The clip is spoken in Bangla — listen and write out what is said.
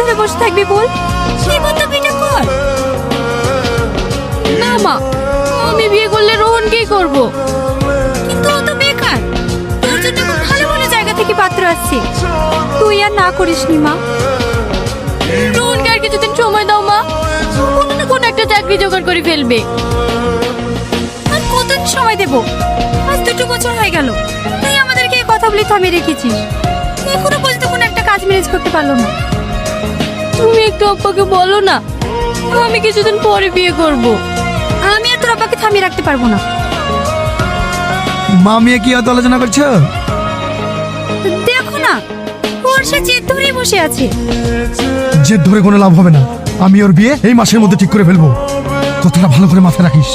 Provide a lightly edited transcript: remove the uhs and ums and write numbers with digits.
হয়ে বসে থাকবি বল? এবার তো বিয়ে কর। না মা, আমি বিয়ে করলে রোহনকেই করব। কিন্তু ও তো বেকার, তোর জন্য খুব ভালো ভালো জায়গা থেকে পাত্র আসছে, তুই আর না করিস নি মা। রোহনকে আর কিছুদিন সময় দাও মা, কোনো না কোনো একটা চাকরি জোগাড় করে ফেলবে। আর কতদিন সময় দেব? আজ 2 বছর হয়ে গেল তুই আমাদেরকে এই কথা বলে থামিয়ে রেখেছিস, এখনো পর্যন্ত কোনো একটা কাজ ম্যানেজ করতে পারলো না। তুমি একটু আব্বাকে বলো না, আমি কিছুদিন পরে বিয়ে করব। আমি আর তোর আব্বাকে থামিয়ে রাখতে পারবো না। মা মেয়ে কি এত আলোচনা করছো? দেখো না, ওর সে জেদ ধরেই বসে আছে। জেদ ধরে কোনো লাভ হবে না, আমি ওর বিয়ে এই মাসের মধ্যে ঠিক করে ফেলবো, কথাটা ভালো করে মাথায় রাখিস।